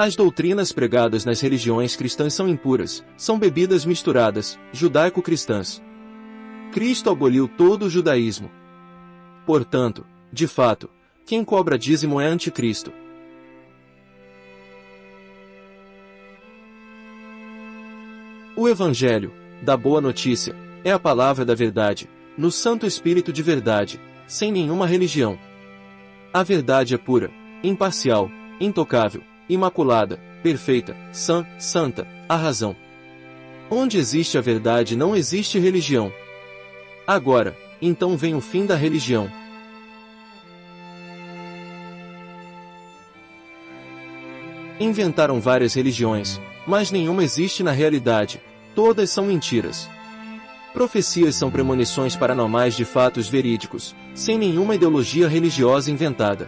As doutrinas pregadas nas religiões cristãs são impuras, são bebidas misturadas, judaico-cristãs. Cristo aboliu todo o judaísmo. Portanto, de fato, quem cobra dízimo é anticristo. O Evangelho, da Boa Notícia, é a palavra da verdade, no Santo Espírito de verdade, sem nenhuma religião. A verdade é pura, imparcial, intocável, imaculada, perfeita, santa, a razão. Onde existe a verdade não existe religião. Agora, então vem o fim da religião. Inventaram várias religiões, mas nenhuma existe na realidade, todas são mentiras. Profecias são premonições paranormais de fatos verídicos, sem nenhuma ideologia religiosa inventada.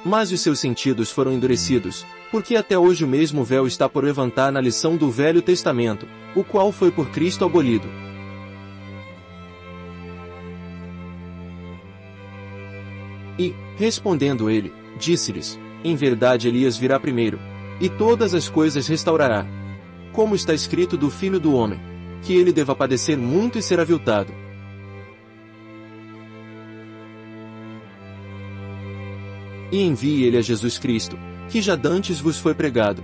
Mas os seus sentidos foram endurecidos, porque até hoje o mesmo véu está por levantar na lição do Velho Testamento, o qual foi por Cristo abolido. E, respondendo ele, disse-lhes, em verdade Elias virá primeiro, e todas as coisas restaurará. Como está escrito do Filho do Homem, que ele deva padecer muito e ser aviltado. E envie ele a Jesus Cristo, que já dantes vos foi pregado.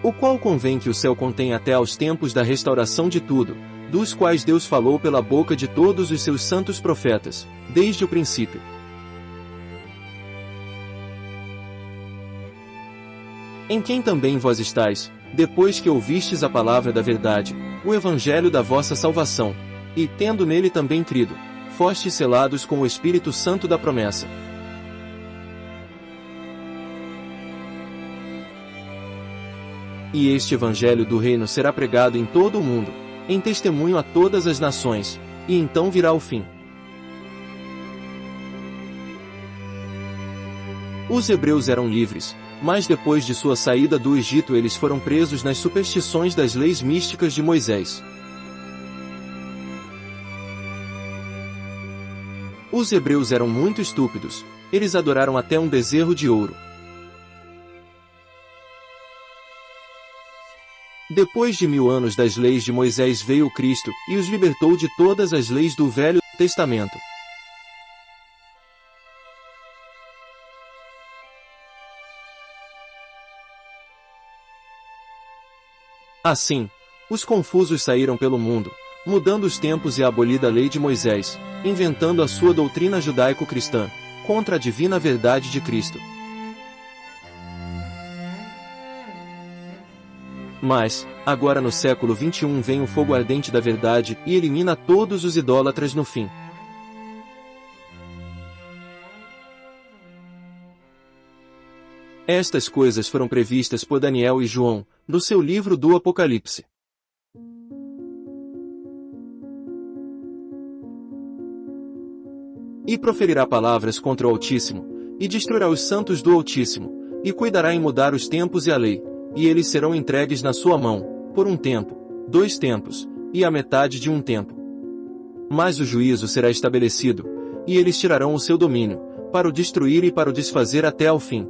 O qual convém que o céu contém até aos tempos da restauração de tudo, dos quais Deus falou pela boca de todos os seus santos profetas, desde o princípio. Em quem também vós estáis, depois que ouvistes a palavra da verdade, o evangelho da vossa salvação, e, tendo nele também crido, fostes selados com o Espírito Santo da promessa. E este evangelho do reino será pregado em todo o mundo, em testemunho a todas as nações, e então virá o fim. Os hebreus eram livres, mas depois de sua saída do Egito eles foram presos nas superstições das leis místicas de Moisés. Os hebreus eram muito estúpidos, eles adoraram até um bezerro de ouro. Depois de 1000 anos das leis de Moisés veio o Cristo, e os libertou de todas as leis do Velho Testamento. Assim, os confusos saíram pelo mundo, mudando os tempos e a abolida lei de Moisés, inventando a sua doutrina judaico-cristã, contra a divina verdade de Cristo. Mas, agora no século XXI vem o fogo ardente da verdade e elimina todos os idólatras no fim. Estas coisas foram previstas por Daniel e João, no seu livro do Apocalipse. E proferirá palavras contra o Altíssimo, e destruirá os santos do Altíssimo, e cuidará em mudar os tempos e a lei, e eles serão entregues na sua mão, por 1 tempo, 2 tempos, e a metade de 1 tempo. Mas o juízo será estabelecido, e eles tirarão o seu domínio, para o destruir e para o desfazer até ao fim.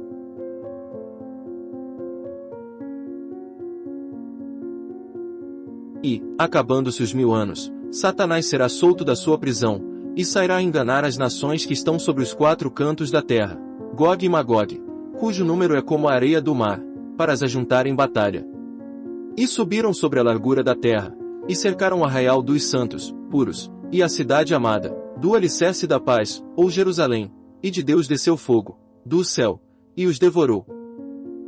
E, acabando-se os 1000 anos, Satanás será solto da sua prisão, e sairá a enganar as nações que estão sobre os 4 cantos da terra, Gog e Magog, cujo número é como a areia do mar, para as ajuntar em batalha. E subiram sobre a largura da terra, e cercaram o arraial dos santos, puros, e a cidade amada, do alicerce da paz, ou Jerusalém, e de Deus desceu fogo, do céu, e os devorou.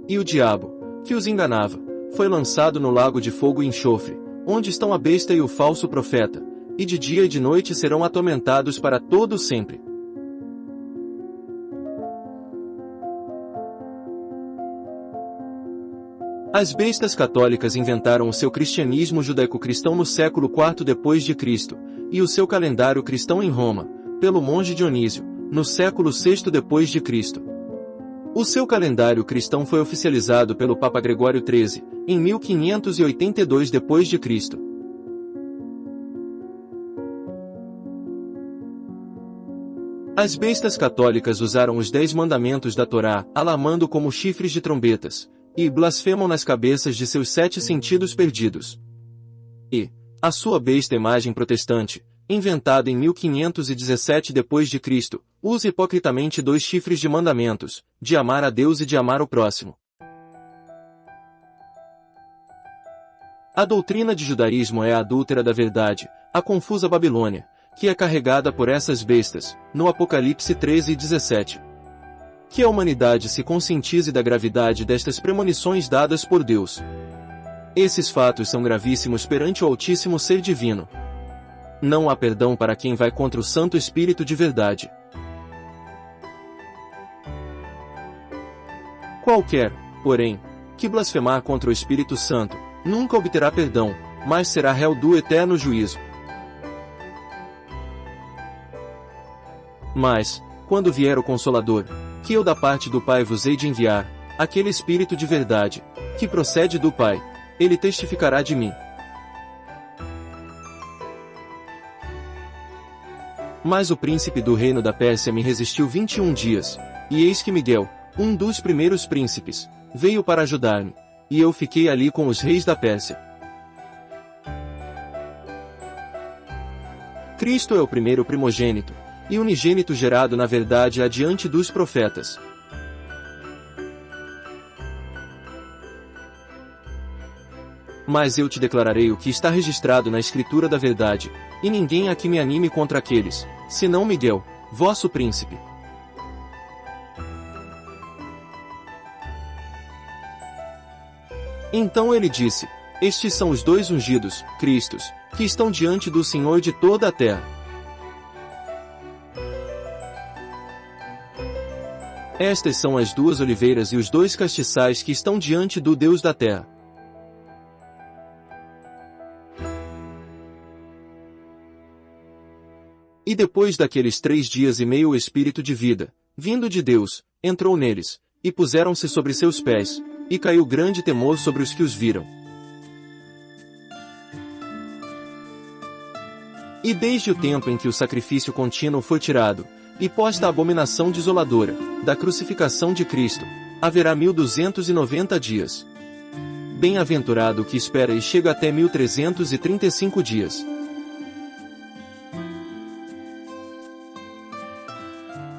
E o diabo, que os enganava, foi lançado no lago de fogo e enxofre, onde estão a besta e o falso profeta, e de dia e de noite serão atormentados para todo sempre. As bestas católicas inventaram o seu cristianismo judaico-cristão no século IV depois de Cristo, e o seu calendário cristão em Roma, pelo monge Dionísio, no século VI depois de Cristo. O seu calendário cristão foi oficializado pelo Papa Gregório XIII, em 1582 depois de Cristo. As bestas católicas usaram os 10 mandamentos da Torá, alarmando como chifres de trombetas, e blasfemam nas cabeças de seus 7 sentidos perdidos. E a sua besta imagem protestante, inventada em 1517 d.C., usa hipocritamente 2 chifres de mandamentos, de amar a Deus e de amar o próximo. A doutrina de judaísmo é a adúltera da verdade, a confusa Babilônia, que é carregada por essas bestas, no Apocalipse 13:17. Que a humanidade se conscientize da gravidade destas premonições dadas por Deus. Esses fatos são gravíssimos perante o Altíssimo Ser Divino. Não há perdão para quem vai contra o Santo Espírito de verdade. Qualquer, porém, que blasfemar contra o Espírito Santo, nunca obterá perdão, mas será réu do eterno juízo. Mas, quando vier o Consolador, que eu da parte do Pai vos hei de enviar, aquele Espírito de verdade, que procede do Pai, ele testificará de mim. Mas o príncipe do reino da Pérsia me resistiu 21 dias, e eis que Miguel, um dos primeiros príncipes, veio para ajudar-me, e eu fiquei ali com os reis da Pérsia. Cristo é o primeiro primogênito, e unigênito gerado na verdade adiante dos profetas. Mas eu te declararei o que está registrado na Escritura da verdade, e ninguém há que me anime contra aqueles, senão Miguel, vosso príncipe. Então ele disse: estes são os 2 ungidos, Cristos, que estão diante do Senhor de toda a terra. Estas são as 2 oliveiras e os 2 castiçais que estão diante do Deus da terra. E depois daqueles 3 dias e meio o Espírito de vida, vindo de Deus, entrou neles, e puseram-se sobre seus pés, e caiu grande temor sobre os que os viram. E desde o tempo em que o sacrifício contínuo foi tirado, e posta a abominação desoladora, da crucificação de Cristo, haverá 1290 dias. Bem-aventurado o que espera e chega até 1335 dias.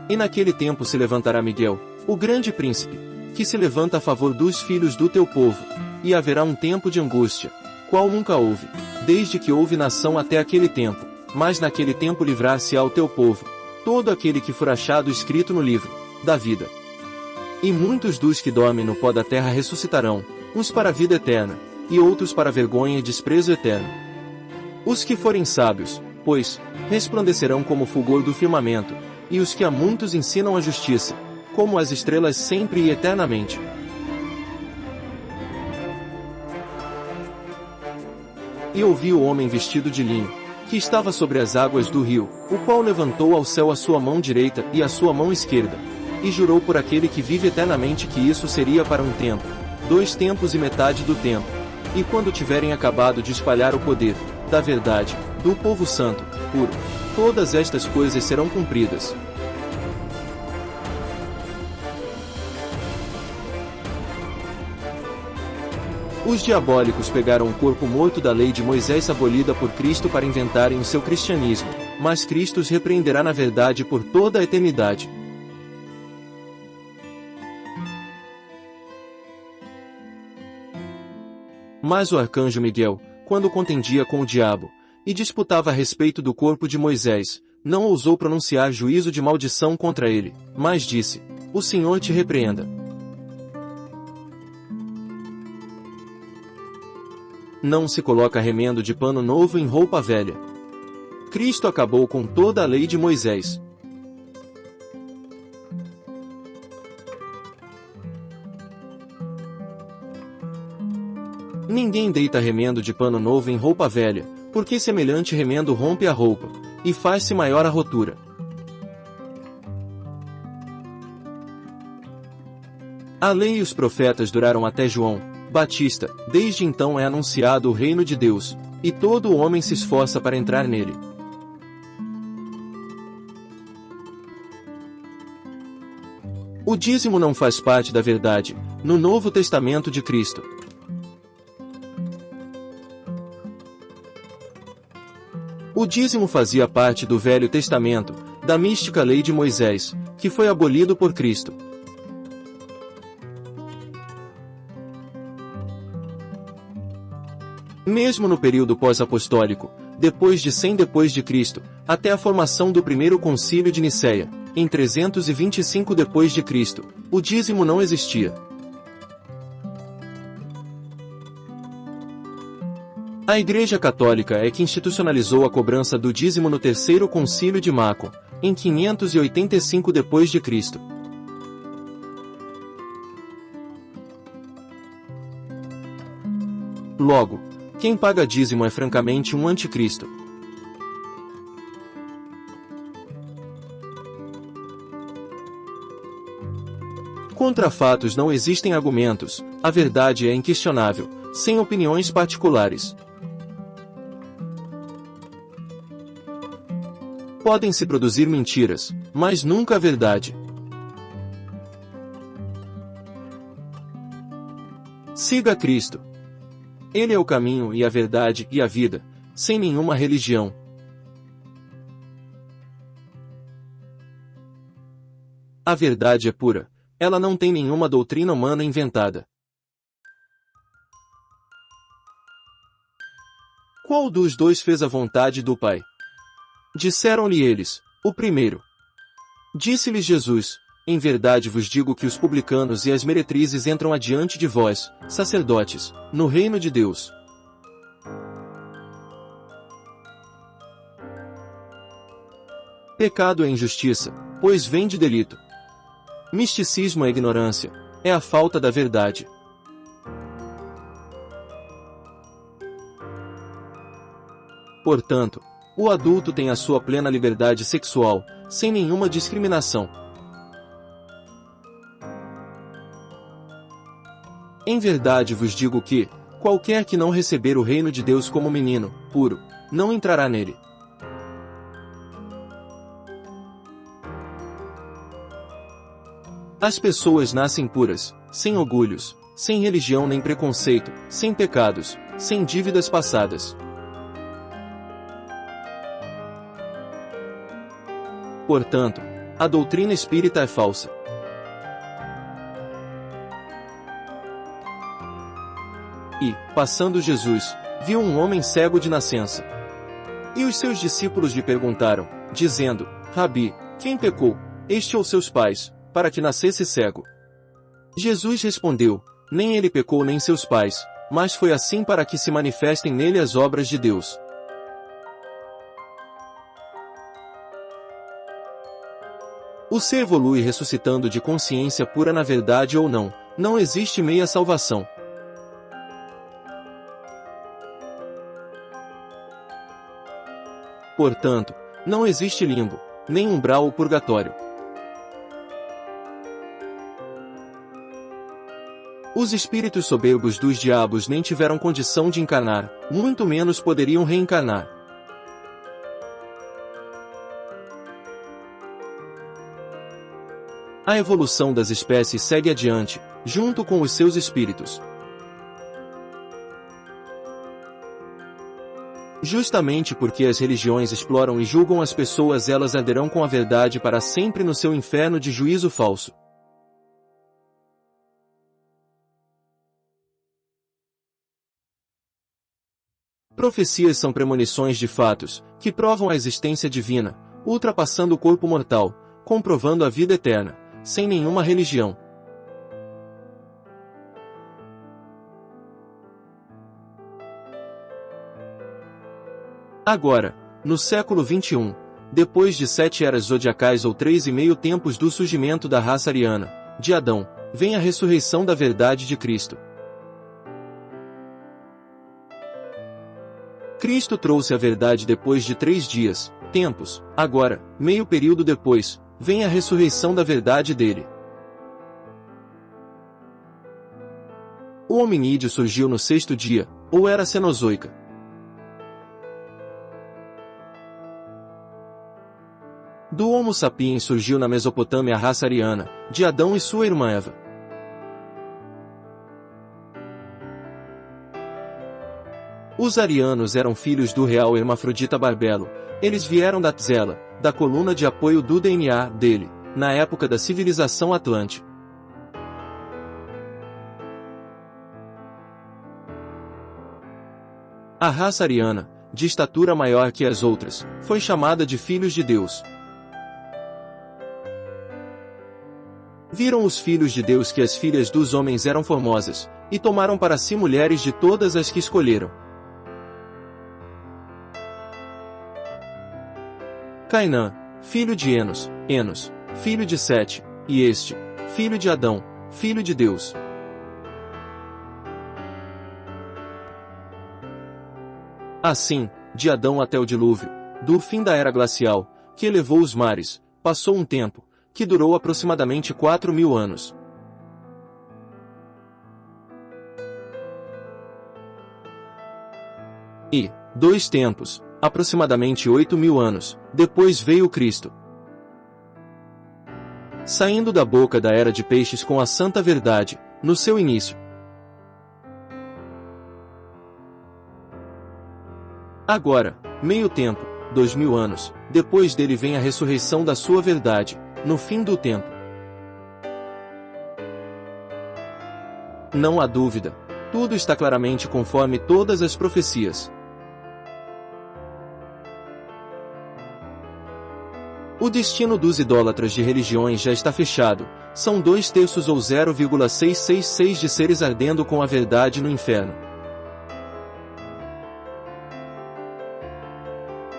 E naquele tempo se levantará Miguel, o grande príncipe, que se levanta a favor dos filhos do teu povo, e haverá um tempo de angústia, qual nunca houve, desde que houve nação até aquele tempo, mas naquele tempo livrar-se-á o teu povo, todo aquele que for achado escrito no livro da vida. E muitos dos que dormem no pó da terra ressuscitarão, uns para a vida eterna, e outros para a vergonha e desprezo eterno. Os que forem sábios, pois, resplandecerão como o fulgor do firmamento, e os que a muitos ensinam a justiça, como as estrelas sempre e eternamente. E ouvi o homem vestido de linho, que estava sobre as águas do rio, o qual levantou ao céu a sua mão direita e a sua mão esquerda, e jurou por aquele que vive eternamente que isso seria para um tempo, 2 tempos e metade do tempo, e quando tiverem acabado de espalhar o poder, da verdade, do povo santo, puro, todas estas coisas serão cumpridas. Os diabólicos pegaram o corpo morto da lei de Moisés abolida por Cristo para inventarem o seu cristianismo, mas Cristo os repreenderá na verdade por toda a eternidade. Mas o arcanjo Miguel, quando contendia com o diabo, e disputava a respeito do corpo de Moisés, não ousou pronunciar juízo de maldição contra ele, mas disse: o Senhor te repreenda. Não se coloca remendo de pano novo em roupa velha. Cristo acabou com toda a lei de Moisés. Ninguém deita remendo de pano novo em roupa velha, porque semelhante remendo rompe a roupa, e faz-se maior a rotura. A lei e os profetas duraram até João Batista, desde então é anunciado o reino de Deus, e todo o homem se esforça para entrar nele. O dízimo não faz parte da verdade, no Novo Testamento de Cristo. O dízimo fazia parte do Velho Testamento, da mística lei de Moisés, que foi abolido por Cristo. Mesmo no período pós-apostólico, depois de 100 d.C., até a formação do primeiro concílio de Nicéia, em 325 d.C., o dízimo não existia. A Igreja Católica é que institucionalizou a cobrança do dízimo no terceiro concílio de Macon, em 585 d.C. Logo, quem paga dízimo é francamente um anticristo. Contra fatos não existem argumentos, a verdade é inquestionável, sem opiniões particulares. Podem-se produzir mentiras, mas nunca a verdade. Siga a Cristo. Ele é o caminho e a verdade e a vida, sem nenhuma religião. A verdade é pura, ela não tem nenhuma doutrina humana inventada. Qual dos dois fez a vontade do Pai? Disseram-lhe eles, o primeiro. Disse-lhes Jesus, em verdade vos digo que os publicanos e as meretrizes entram adiante de vós, sacerdotes, no reino de Deus. Pecado é injustiça, pois vem de delito. Misticismo é ignorância, é a falta da verdade. Portanto, o adulto tem a sua plena liberdade sexual, sem nenhuma discriminação. Em verdade vos digo que, qualquer que não receber o reino de Deus como menino, puro, não entrará nele. As pessoas nascem puras, sem orgulhos, sem religião nem preconceito, sem pecados, sem dívidas passadas. Portanto, a doutrina espírita é falsa. E, passando Jesus, viu um homem cego de nascença. E os seus discípulos lhe perguntaram, dizendo, Rabi, quem pecou, este ou seus pais, para que nascesse cego? Jesus respondeu, nem ele pecou nem seus pais, mas foi assim para que se manifestem nele as obras de Deus. O ser evolui ressuscitando de consciência pura na verdade ou não, não existe meia salvação. Portanto, não existe limbo, nem umbral ou purgatório. Os espíritos soberbos dos diabos nem tiveram condição de encarnar, muito menos poderiam reencarnar. A evolução das espécies segue adiante, junto com os seus espíritos. Justamente porque as religiões exploram e julgam as pessoas, elas arderão com a verdade para sempre no seu inferno de juízo falso. Profecias são premonições de fatos, que provam a existência divina, ultrapassando o corpo mortal, comprovando a vida eterna, sem nenhuma religião. Agora, no século XXI, depois de 7 eras zodiacais ou 3,5 tempos do surgimento da raça ariana, de Adão, vem a ressurreição da verdade de Cristo. Cristo trouxe a verdade depois de 3 dias, tempos, agora, meio período depois, vem a ressurreição da verdade dele. O hominídeo surgiu no 6º dia, ou era cenozoica. Do Homo sapiens surgiu na Mesopotâmia a raça ariana, de Adão e sua irmã Eva. Os arianos eram filhos do real hermafrodita Barbelo. Eles vieram da Tzela, da coluna de apoio do DNA dele, na época da civilização Atlântica. A raça ariana, de estatura maior que as outras, foi chamada de filhos de Deus. Viram os filhos de Deus que as filhas dos homens eram formosas, e tomaram para si mulheres de todas as que escolheram. Cainã, filho de Enos, Enos, filho de Sete, e este, filho de Adão, filho de Deus. Assim, de Adão até o dilúvio, do fim da era glacial, que elevou os mares, passou um tempo, que durou aproximadamente 4.000 anos. E, 2 tempos, aproximadamente 8.000 anos, depois veio Cristo. Saindo da boca da era de peixes com a santa verdade, no seu início. Agora, meio tempo, 2.000 anos, depois dele vem a ressurreição da sua verdade, no fim do tempo. Não há dúvida, tudo está claramente conforme todas as profecias. O destino dos idólatras de religiões já está fechado, são 2/3 ou 0,666 de seres ardendo com a verdade no inferno.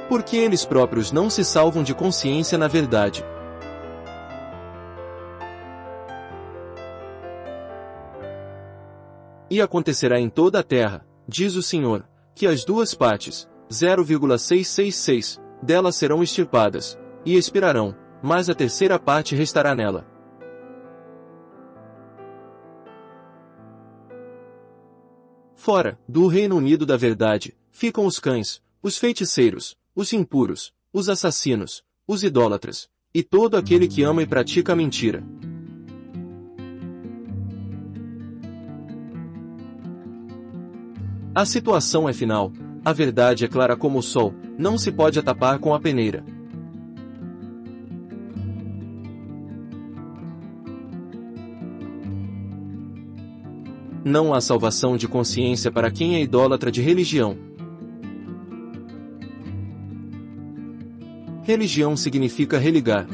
Porque eles próprios não se salvam de consciência na verdade. E acontecerá em toda a terra, diz o Senhor, que as 2 partes, 0,666, delas serão extirpadas, e expirarão, mas a 3ª parte restará nela. Fora, do Reino Unido da verdade, ficam os cães, os feiticeiros, os impuros, os assassinos, os idólatras, e todo aquele que ama e pratica a mentira. A situação é final, a verdade é clara como o sol, não se pode atapar com a peneira. Não há salvação de consciência para quem é idólatra de religião. Religião significa religar.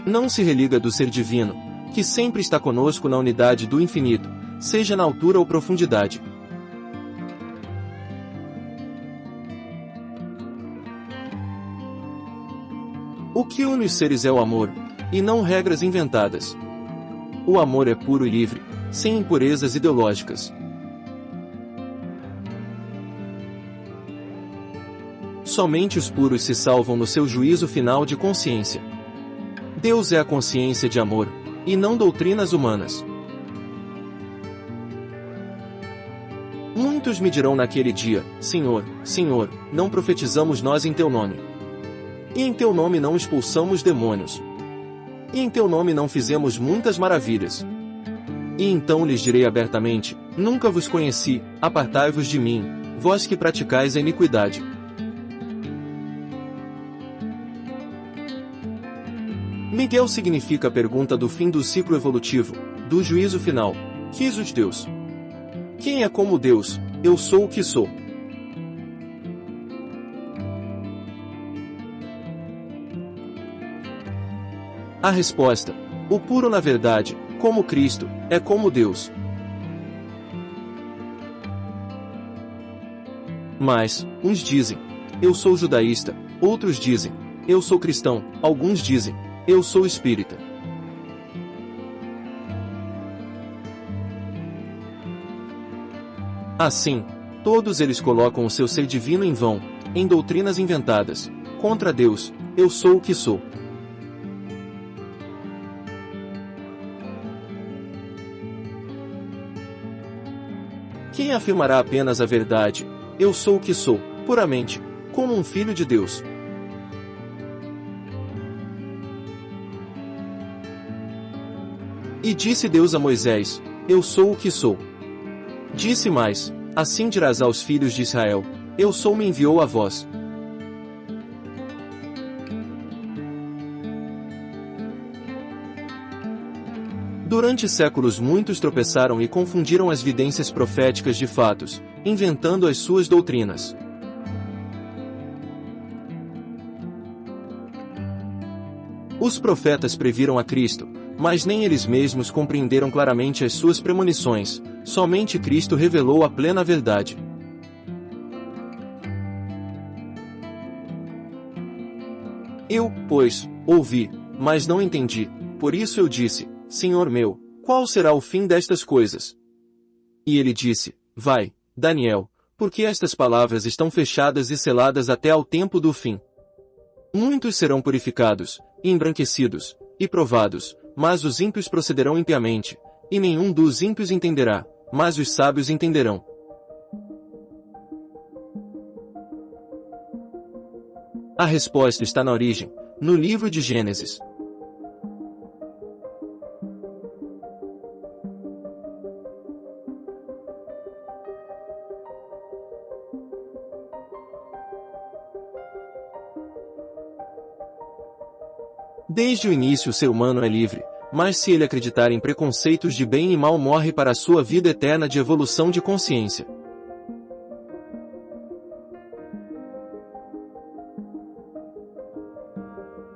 Não se religa do ser divino, que sempre está conosco na unidade do infinito, seja na altura ou profundidade. O que une os seres é o amor, e não regras inventadas. O amor é puro e livre, sem impurezas ideológicas. Somente os puros se salvam no seu juízo final de consciência. Deus é a consciência de amor, e não doutrinas humanas. Muitos me dirão naquele dia, Senhor, Senhor, não profetizamos nós em teu nome? E em teu nome não expulsamos demônios? E em teu nome não fizemos muitas maravilhas? E então lhes direi abertamente, nunca vos conheci, apartai-vos de mim, vós que praticais a iniquidade. Miguel significa a pergunta do fim do ciclo evolutivo, do juízo final. Quis os Deus. Quem é como Deus? Eu sou o que sou. A resposta: o puro na verdade, como Cristo, é como Deus. Mas, uns dizem, eu sou judaísta, outros dizem, eu sou cristão, alguns dizem, eu sou espírita. Assim, todos eles colocam o seu ser divino em vão, em doutrinas inventadas, contra Deus, eu sou o que sou. Quem afirmará apenas a verdade, eu sou o que sou, puramente, como um filho de Deus? E disse Deus a Moisés, eu sou o que sou. Disse mais, assim dirás aos filhos de Israel, eu sou me enviou a vós. Durante séculos muitos tropeçaram e confundiram as vidências proféticas de fatos, inventando as suas doutrinas. Os profetas previram a Cristo, mas nem eles mesmos compreenderam claramente as suas premonições, somente Cristo revelou a plena verdade. Eu, pois, ouvi, mas não entendi, por isso eu disse, Senhor meu, qual será o fim destas coisas? E ele disse, vai, Daniel, porque estas palavras estão fechadas e seladas até ao tempo do fim. Muitos serão purificados, e embranquecidos, e provados, mas os ímpios procederão impiamente, e nenhum dos ímpios entenderá, mas os sábios entenderão. A resposta está na origem, no livro de Gênesis. Desde o início o ser humano é livre, mas se ele acreditar em preconceitos de bem e mal morre para a sua vida eterna de evolução de consciência.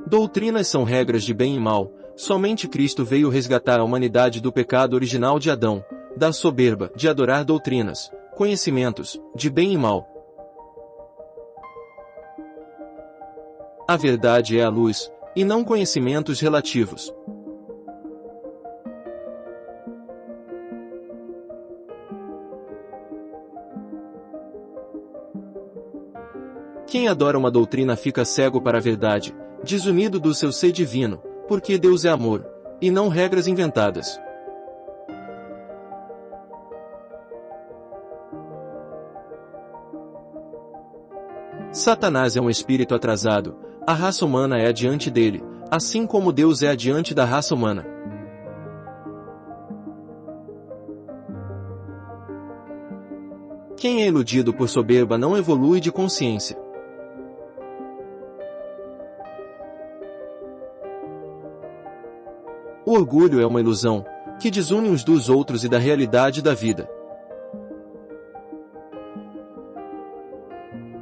Doutrinas são regras de bem e mal, somente Cristo veio resgatar a humanidade do pecado original de Adão, da soberba de adorar doutrinas, conhecimentos, de bem e mal. A verdade é a luz, e não conhecimentos relativos. Quem adora uma doutrina fica cego para a verdade, desunido do seu ser divino, porque Deus é amor, e não regras inventadas. Satanás é um espírito atrasado, a raça humana é adiante dele, assim como Deus é adiante da raça humana. Quem é iludido por soberba não evolui de consciência. O orgulho é uma ilusão, que desune uns dos outros e da realidade da vida.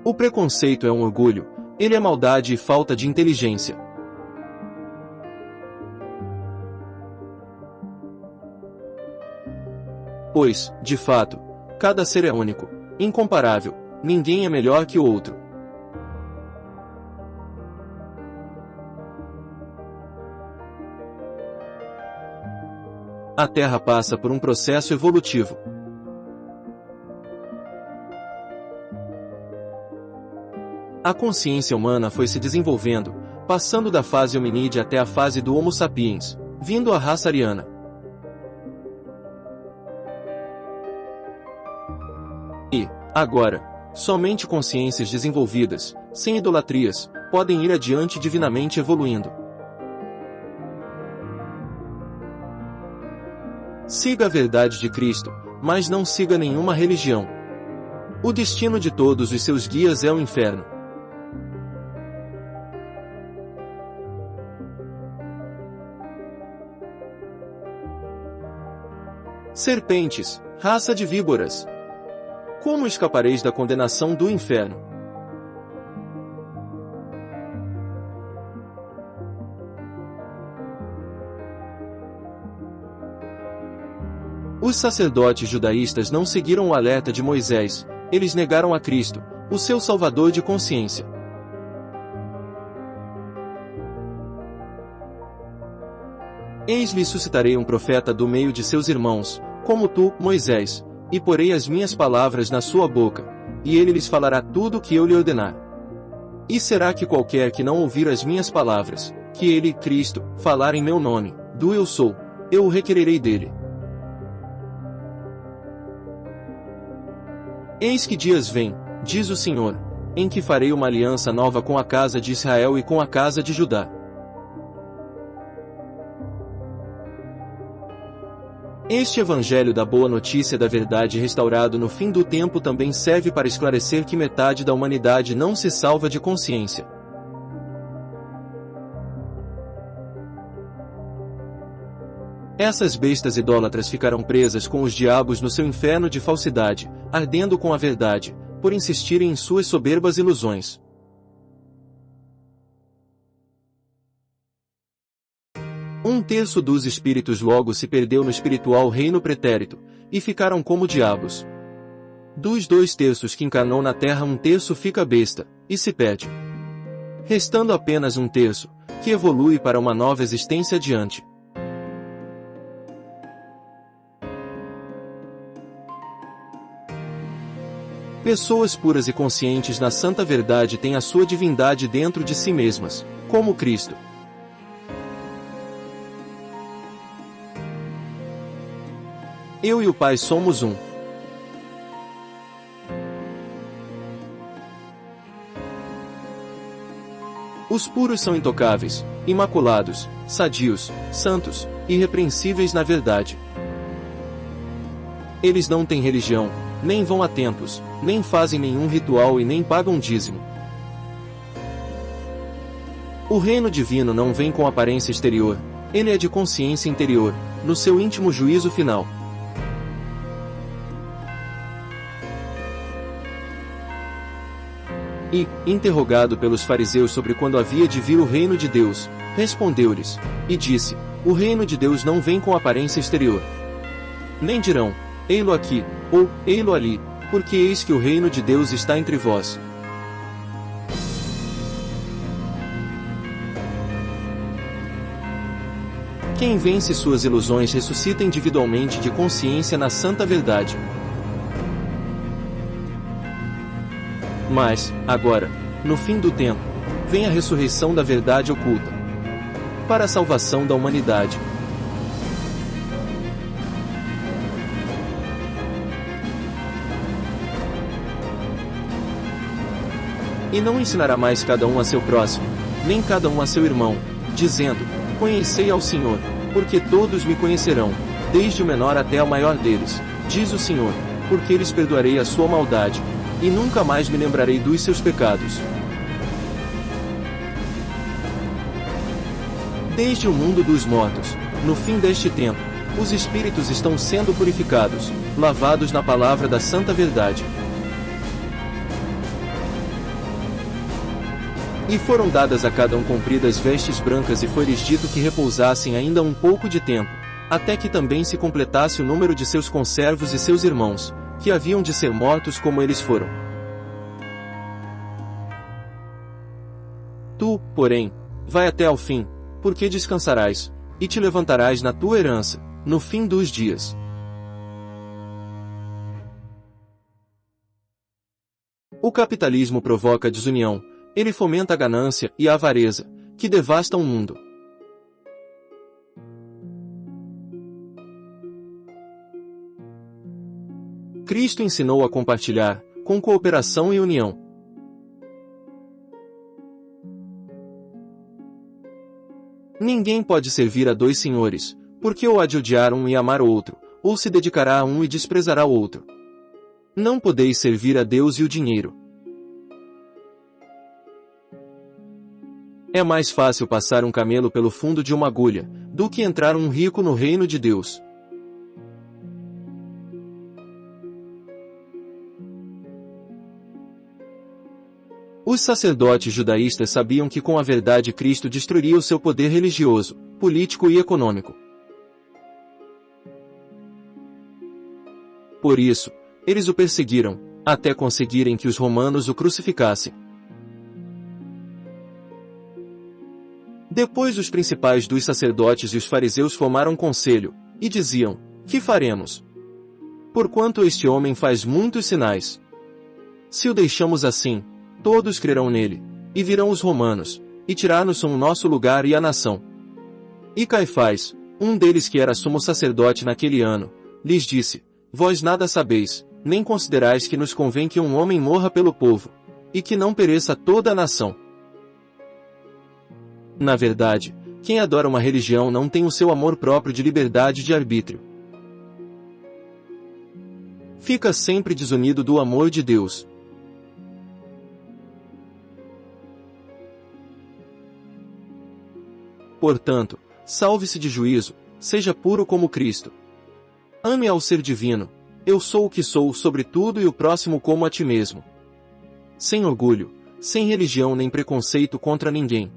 O preconceito é um orgulho, ele é maldade e falta de inteligência. Pois, de fato, cada ser é único, incomparável, ninguém é melhor que o outro. A Terra passa por um processo evolutivo. A consciência humana foi se desenvolvendo, passando da fase hominídea até a fase do Homo sapiens, vindo à raça ariana. E, agora, somente consciências desenvolvidas, sem idolatrias, podem ir adiante divinamente evoluindo. Siga a verdade de Cristo, mas não siga nenhuma religião. O destino de todos os seus guias é o inferno. Serpentes, raça de víboras! Como escapareis da condenação do inferno? Os sacerdotes judaístas não seguiram o alerta de Moisés, eles negaram a Cristo, o seu Salvador de consciência. Eis-lhe suscitarei um profeta do meio de seus irmãos, como tu, Moisés, e porei as minhas palavras na sua boca, e ele lhes falará tudo o que eu lhe ordenar. E será que qualquer que não ouvir as minhas palavras, que ele, Cristo, falar em meu nome, do eu sou, eu o requererei dele. Eis que dias vêm, diz o Senhor, em que farei uma aliança nova com a casa de Israel e com a casa de Judá. Este evangelho da boa notícia da verdade restaurado no fim do tempo também serve para esclarecer que metade da humanidade não se salva de consciência. Essas bestas idólatras ficarão presas com os diabos no seu inferno de falsidade, ardendo com a verdade, por insistirem em suas soberbas ilusões. Um terço dos espíritos logo se perdeu no espiritual reino pretérito, e ficaram como diabos. Dos 2/3 que encarnou na terra, 1/3 fica besta, e se perde. Restando apenas 1/3, que evolui para uma nova existência adiante. Pessoas puras e conscientes na santa verdade têm a sua divindade dentro de si mesmas, como Cristo. Eu e o Pai somos um. Os puros são intocáveis, imaculados, sadios, santos, irrepreensíveis na verdade. Eles não têm religião, nem vão a templos, nem fazem nenhum ritual e nem pagam dízimo. O reino divino não vem com aparência exterior, ele é de consciência interior, no seu íntimo juízo final. E, interrogado pelos fariseus sobre quando havia de vir o reino de Deus, respondeu-lhes, e disse, o reino de Deus não vem com aparência exterior. Nem dirão, ei-lo aqui, ou, ei-lo ali, porque eis que o reino de Deus está entre vós. Quem vence suas ilusões ressuscita individualmente de consciência na santa verdade. Mas, agora, no fim do tempo, vem a ressurreição da verdade oculta, para a salvação da humanidade. E não ensinará mais cada um a seu próximo, nem cada um a seu irmão, dizendo, conhecei ao Senhor, porque todos me conhecerão, desde o menor até o maior deles, diz o Senhor, porque lhes perdoarei a sua maldade, e nunca mais me lembrarei dos seus pecados. Desde o mundo dos mortos, no fim deste tempo, os espíritos estão sendo purificados, lavados na palavra da santa verdade. E foram dadas a cada um compridas vestes brancas e foi-lhes dito que repousassem ainda um pouco de tempo, até que também se completasse o número de seus conservos e seus irmãos, que haviam de ser mortos como eles foram. Tu, porém, vai até ao fim, porque descansarás, e te levantarás na tua herança, no fim dos dias. O capitalismo provoca a desunião, ele fomenta a ganância e a avareza, que devastam o mundo. Cristo ensinou a compartilhar, com cooperação e união. Ninguém pode servir a dois senhores, porque ou há de odiar um e amar o outro, ou se dedicará a um e desprezará o outro. Não podeis servir a Deus e o dinheiro. É mais fácil passar um camelo pelo fundo de uma agulha, do que entrar um rico no reino de Deus. Os sacerdotes judaístas sabiam que com a verdade Cristo destruiria o seu poder religioso, político e econômico. Por isso, eles o perseguiram, até conseguirem que os romanos o crucificassem. Depois os principais dos sacerdotes e os fariseus formaram conselho, e diziam, que faremos? Porquanto este homem faz muitos sinais. Se o deixamos assim, todos crerão nele, e virão os romanos, e tirar-nos o nosso lugar e a nação. E Caifás, um deles que era sumo sacerdote naquele ano, lhes disse, vós nada sabeis, nem considerais que nos convém que um homem morra pelo povo, e que não pereça toda a nação. Na verdade, quem adora uma religião não tem o seu amor próprio de liberdade de arbítrio. Fica sempre desunido do amor de Deus. Portanto, salve-se de juízo, seja puro como Cristo. Ame ao ser divino, eu sou o que sou sobre tudo e o próximo como a ti mesmo. Sem orgulho, sem religião nem preconceito contra ninguém.